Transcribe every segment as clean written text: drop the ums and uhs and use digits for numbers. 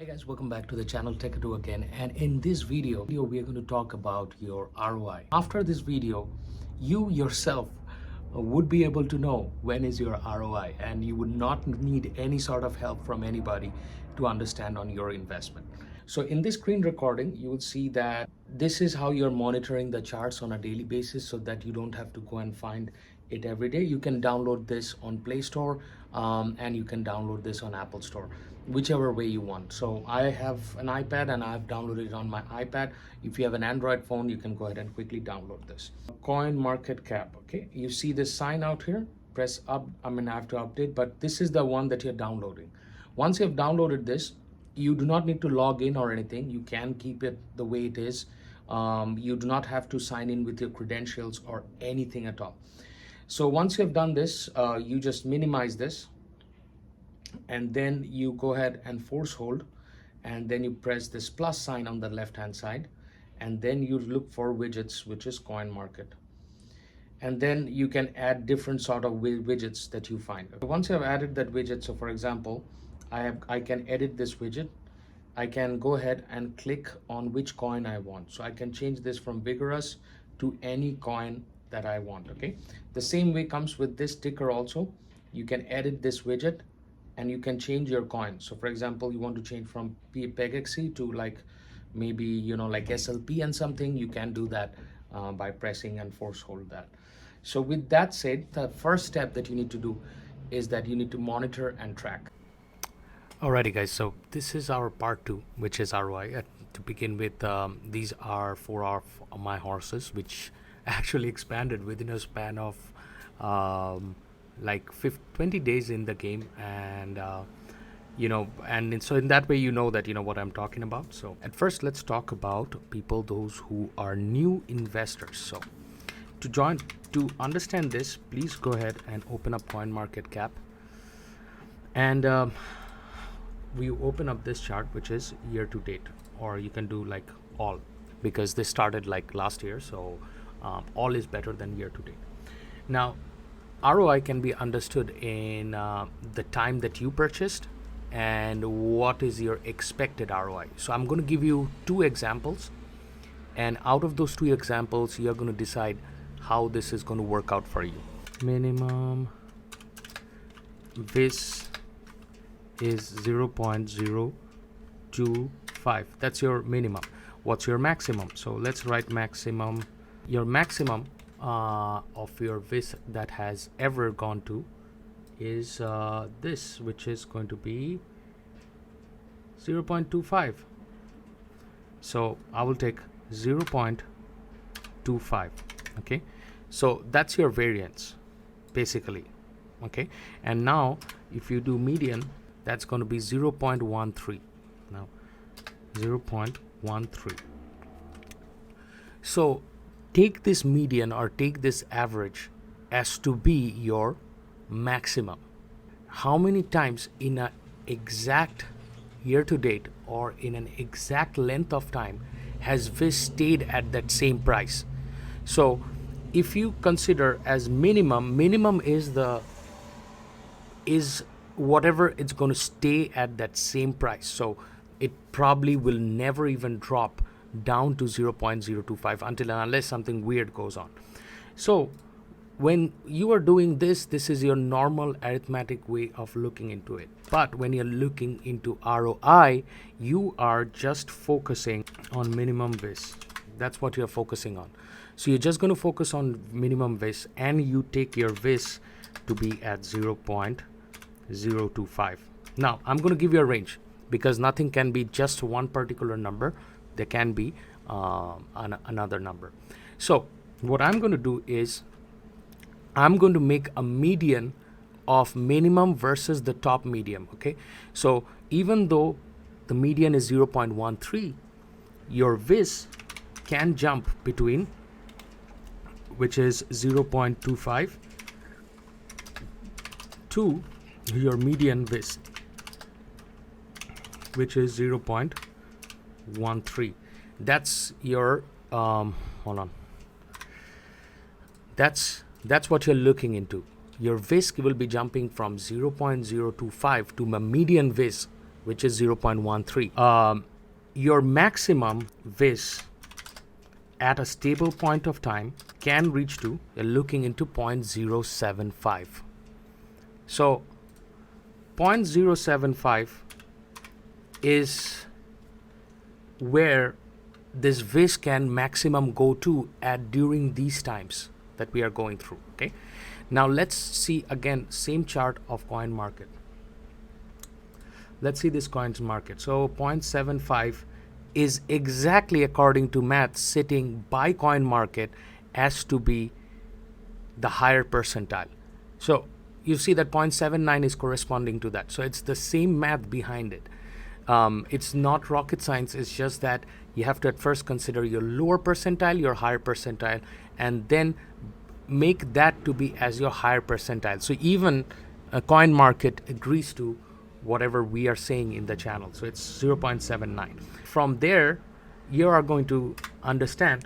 Hey guys, welcome back to the channel Techado again, and in this video we are going to talk about your ROI. After this video, you yourself would be able to know when is your ROI, and you would not need any sort of help from anybody to understand on your investment. So in this screen recording, you will see that this is how you're monitoring the charts on a daily basis so that you don't have to go and find it every day. You can download this on Play Store and you can download this on Apple Store, whichever way you want. So I have an iPad and I've downloaded it on my iPad. If you have an Android phone, you can go ahead and quickly download this. COINMARKET. Okay, you see this sign out here, press up. I have to update, but this is the one that you're downloading. Once you have downloaded this, you do not need to log in or anything. You can keep it the way it is. You do not have to sign in with your credentials or anything at all. So once you have done this, you just minimize this, and then you go ahead and force hold, and then you press this plus sign on the left hand side, and then you look for widgets, which is COINMARKET, and then you can add different sort of widgets that you find. Once you have added that widget, so for example, I can edit this widget. I can go ahead and click on which coin I want. So I can change this from vigorous to any coin that I want. Okay, the same way comes with this ticker also. You can edit this widget and you can change your coin. So for example, you want to change from Pegaxy to like maybe like SLP and something, you can do that by pressing and force hold that. So with that said, the first step that you need to do is that you need to monitor and track. Alrighty guys, so this is our part 2, which is ROI. To begin with, these are 4 of my horses, which actually expanded within a span of like 20 days in the game, and so in that way you know that what I'm talking about. So at first, let's talk about people, those who are new investors. So to understand this, please go ahead and open up CoinMarketCap, and we open up this chart, which is year to date, or you can do like all, because this started like last year, so all is better than year to date. Now ROI can be understood in the time that you purchased and what is your expected ROI. So I'm going to give you 2 examples, and out of those 2 examples, you're going to decide how this is going to work out for you. Minimum this is 0.025. That's your minimum. What's your maximum? So let's write maximum. Your maximum of your VIS that has ever gone to is this, which is going to be 0.25. So I will take 0.25. Okay, so that's your variance basically. Okay, and now if you do median, that's going to be 0.13. Now 0.13. So take this median or take this average as to be your maximum. How many times in an exact year to date or in an exact length of time has VIS stayed at that same price? So if you consider as minimum is whatever it's going to stay at that same price. So it probably will never even drop down to 0.025 until and unless something weird goes on. So when you are doing this is your normal arithmetic way of looking into it. But when you're looking into ROI, you are just focusing on minimum VIS. That's what you're focusing on. So you're just going to focus on minimum VIS, and you take your VIS to be at 0.025. Now I'm going to give you a range, because nothing can be just one particular number. There can be another number. So what I'm going to do is I'm going to make a median of minimum versus the top medium. Okay, so even though the median is 0.13, your VIS can jump between, which is 0.25, to your median VIS, which is 0.13. That's your hold on. That's what you're looking into. Your VIS will be jumping from 0.025 to a median VIS which is 0.13. Your maximum vis at a stable point of time can reach to, you're looking into 0.075. So 0.075 is where this vis can maximum go to at during these times that we are going through. Okay, now let's see again same chart of COINMARKET. Let's see this COINMARKET. So 0.75 is exactly according to math sitting by COINMARKET as to be the higher percentile. So you see that 0.79 is corresponding to that. So it's the same math behind it. It's not rocket science. It's just that you have to at first consider your lower percentile, your higher percentile, and then make that to be as your higher percentile. So even COINMARKET agrees to whatever we are saying in the channel. So it's 0.79. From there, you are going to understand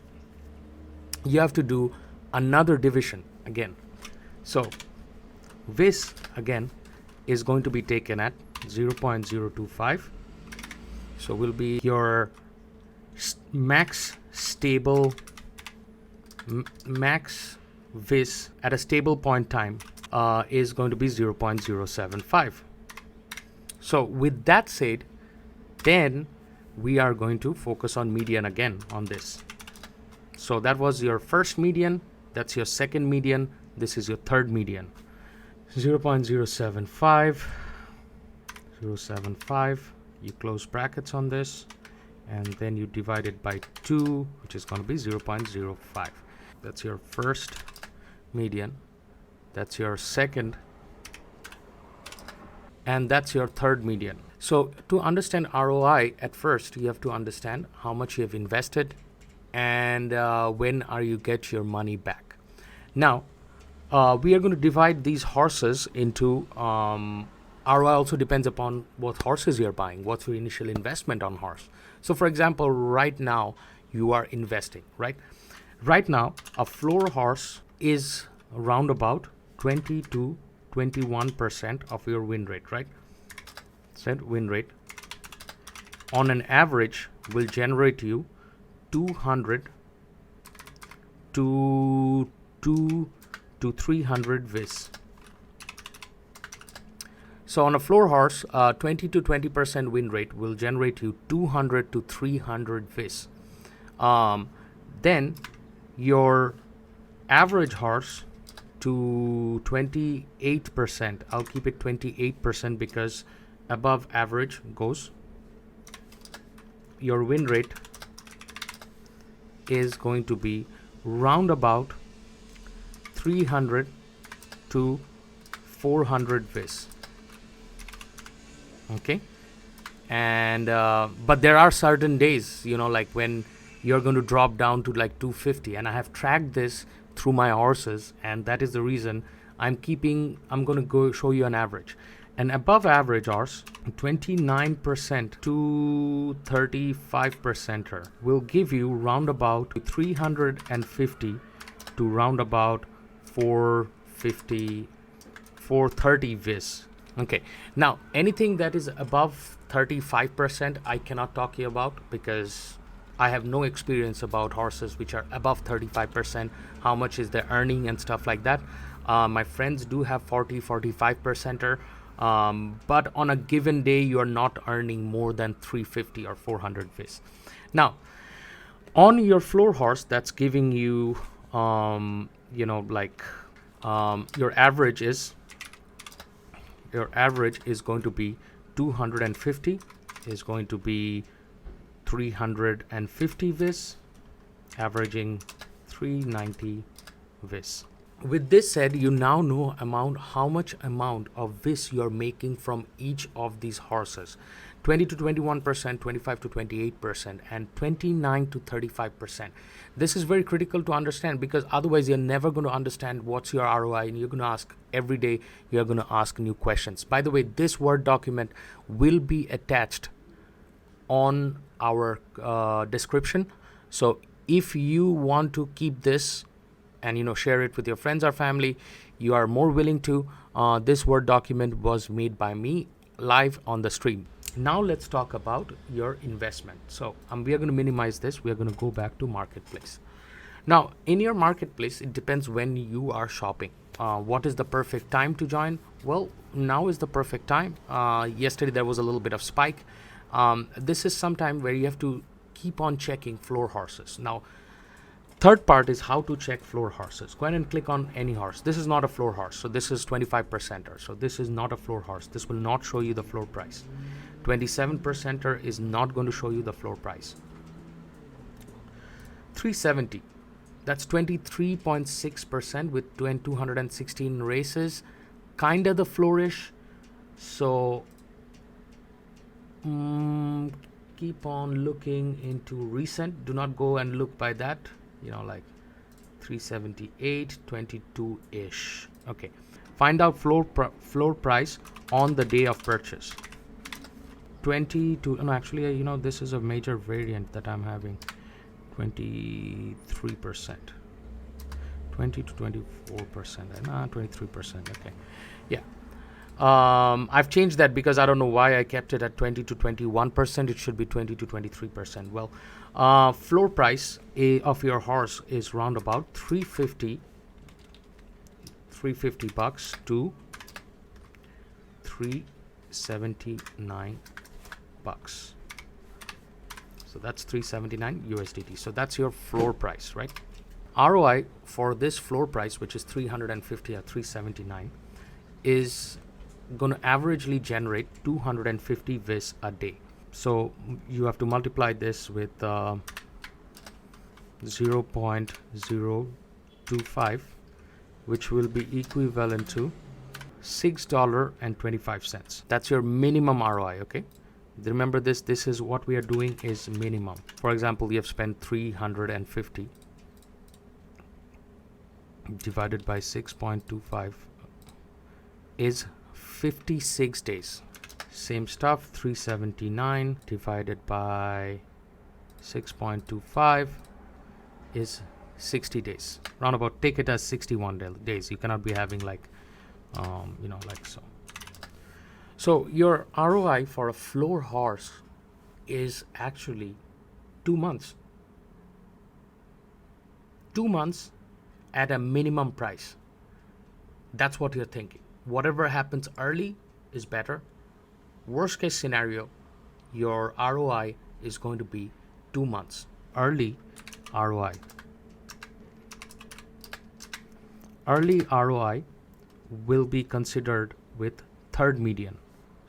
you have to do another division again. So this again is going to be taken at 0.025. So will be your max stable max vis at a stable point time is going to be 0.075. So with that said, then we are going to focus on median again on this. So that was your first median, that's your second median, this is your third median. 0.075, 0.75, you close brackets on this, and then you divide it by 2, which is going to be 0.05. That's your first median, that's your second, and that's your third median. So to understand ROI, at first you have to understand how much you have invested and when are you get your money back. Now we are going to divide these horses into ROI also depends upon what horses you're buying, what's your initial investment on horse. So for example, right now you are investing, right? Right now a floor horse is around about 20 to 21% of your win rate, right? Said win rate on an average will generate you 200 to 300 vis. So on a floor horse, 20 to 20% win rate will generate you 200 to 300 vis. Then your average horse to 28%. I'll keep it 28% because above average goes. Your win rate is going to be round about 300 to 400 vis. Okay, and but there are certain days, you know, like when you're going to drop down to like 250, and I have tracked this through my horses, and that is the reason I'm going to go show you an average. An above average horse, 29% to 35%er will give you round about 350 to round about 450, 430 vis. Okay, now anything that is above 35% I cannot talk to you about because I have no experience about horses which are above 35%, how much is their earning and stuff like that. My friends do have 45%er, but on a given day you are not earning more than 350 or 400 vis. Now on your floor horse, that's giving you you know, like your average is going to be 250, is going to be 350 vis, averaging 390 vis. With this said, you now know how much amount of vis you're making from each of these horses. 20 to 21%, 25 to 28%, and 29 to 35%. This is very critical to understand because otherwise you're never going to understand what's your ROI, and you're going to ask every day, you're going to ask new questions. By the way, this Word document will be attached on our description. So if you want to keep this and, you know, share it with your friends or family, you are more willing to. This Word document was made by me live on the stream. Now let's talk about your investment. So we are going to minimize this. We are going to go back to marketplace. Now in your marketplace, it depends when you are shopping. What is the perfect time to join? Well, now is the perfect time. Yesterday there was a little bit of spike. This is some time where you have to keep on checking floor horses. Now, third part is how to check floor horses. Go ahead and click on any horse. This is not a floor horse. So this is 25%er. So this is not a floor horse. This will not show you the floor price. 27%er is not going to show you the floor price. 370. That's 23.6% with 216 races. Kinda the flourish. So keep on looking into recent. Do not go and look by that. Like 378, 22-ish. Okay. Find out floor price on the day of purchase. 22. No, actually, this is a major variant that I'm having. 23%. 20 to 24%. 23%. Okay. Yeah. I've changed that because I don't know why I kept it at 20 to 21%. It should be 20 to 23%. Well, floor price of your horse is round about 350 bucks to 379 bucks. So that's 379 USDT. So that's your floor price, right? ROI for this floor price, which is 350 or 379, is going to averagely generate 250 vis a day. So you have to multiply this with 0.025, which will be equivalent to $6.25. That's your minimum ROI. Okay, remember this is what we are doing is minimum. For example, you have spent 350 divided by 6.25 is 56 days. Same stuff, 379 divided by 6.25 is 60 days. Roundabout, take it as 61 days. You cannot be having like so. So your ROI for a floor horse is actually 2 months. 2 months at a minimum price. That's what you're thinking. Whatever happens early is better. Worst case scenario, your ROI is going to be 2 months. Early ROI. Early ROI will be considered with third median.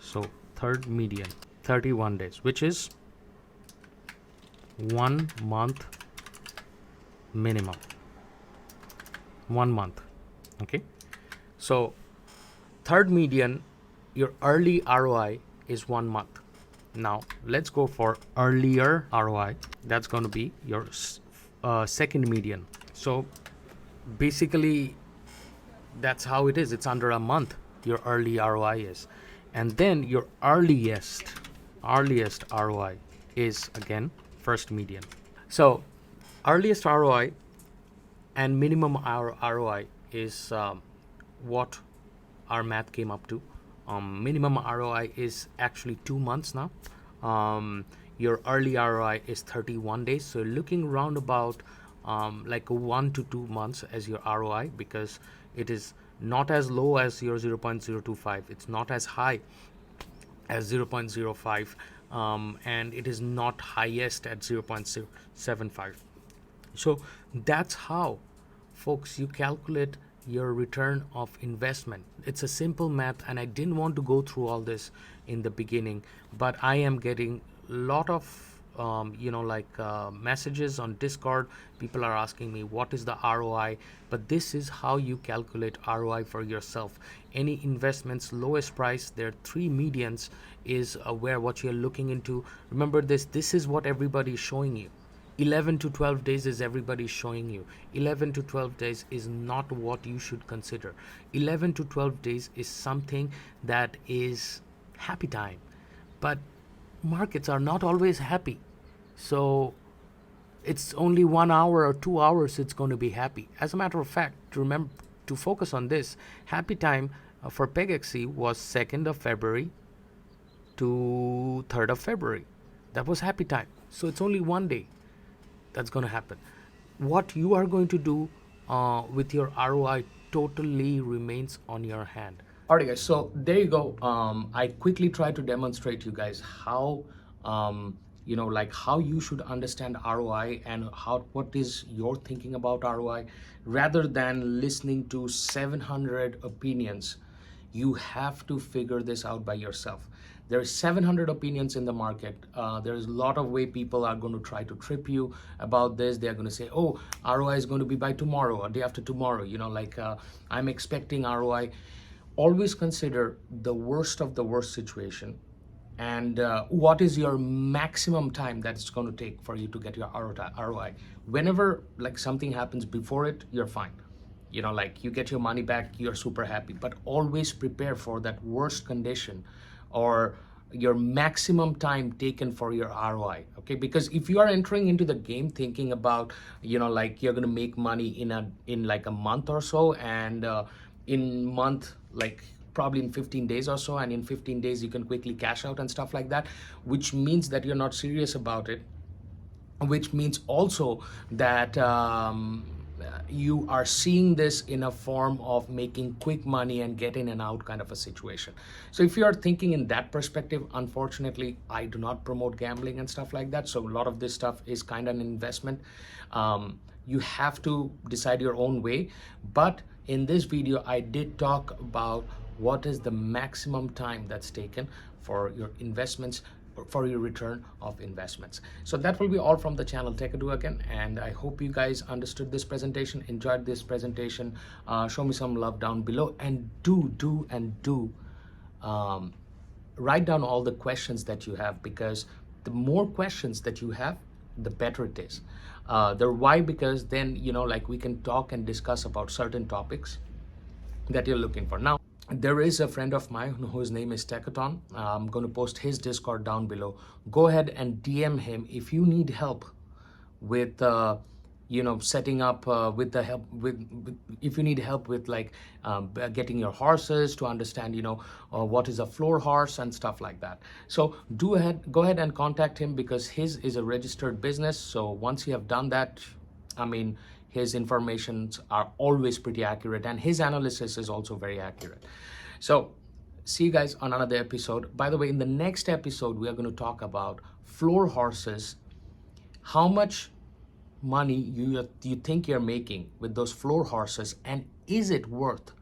So third median, 31 days, which is 1 month minimum. 1 month. Okay. So third median, your early ROI is 1 month. Now let's go for earlier ROI. That's going to be your second median. So basically that's how it is. It's under a month your early ROI is. And then your earliest ROI is again first median. So earliest ROI and minimum ROI is what our math came up to. Minimum ROI is actually 2 months now. Your early ROI is 31 days. So looking round about like 1 to 2 months as your ROI, because it is not as low as your 0.025. It's not as high as 0.05. And it is not highest at 0.075. So that's how, folks, you calculate your return of investment. It's a simple math, and I didn't want to go through all this in the beginning, but I am getting a lot of messages on Discord. People are asking me what is the ROI, but this is how you calculate ROI for yourself. Any investments, lowest price, there are 3 medians is where what you're looking into. Remember this is what everybody is showing you. 11 to 12 days is everybody showing you. 11 to 12 days is not what you should consider. 11 to 12 days is something that is happy time, but markets are not always happy. So it's only 1 hour or 2 hours it's going to be happy. As a matter of fact, to focus on this, happy time for Pegaxy was 2nd of February to 3rd of February. That was happy time. So it's only one day that's going to happen. What you are going to do with your ROI totally remains on your hand. Alright guys, so there you go. I quickly try to demonstrate you guys how like how you should understand ROI and what is your thinking about ROI. Rather than listening to 700 opinions, you have to figure this out by yourself. There's 700 opinions in the market. There's a lot of way people are going to try to trip you about this. They're going to say, oh, ROI is going to be by tomorrow or day after tomorrow. I'm expecting ROI. Always consider the worst of the worst situation and what is your maximum time that it's going to take for you to get your ROI. Whenever like something happens before it, you're fine. You get your money back, you're super happy. But always prepare for that worst condition or your maximum time taken for your ROI. Okay, because if you are entering into the game thinking about you're gonna make money in like a month or so, and in month like probably in 15 days or so, and in 15 days you can quickly cash out and stuff like that, which means that you're not serious about it, which means also that you are seeing this in a form of making quick money and get in and out kind of a situation. So if you are thinking in that perspective, unfortunately, I do not promote gambling and stuff like that. So a lot of this stuff is kind of an investment. You have to decide your own way. But in this video, I did talk about what is the maximum time that's taken for your investments, for your return of investments. So that will be all from the channel Techado again, and I hope you guys understood this presentation, enjoyed this presentation. Show me some love down below, and do write down all the questions that you have, because the more questions that you have, the better it is. Why? Because then we can talk and discuss about certain topics that you're looking for. Now, there is a friend of mine whose name is Techado. I'm going to post his Discord down below. Go ahead and DM him if you need help with setting up if you need help with getting your horses to understand what is a floor horse and stuff like that. So go ahead and contact him, because his is a registered business. So once you have done that, his informations are always pretty accurate, and his analysis is also very accurate. So see you guys on another episode. By the way, in the next episode, we are going to talk about floor horses. How much money you think you're making with those floor horses, and is it worth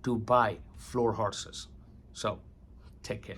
to buy floor horses? So take care.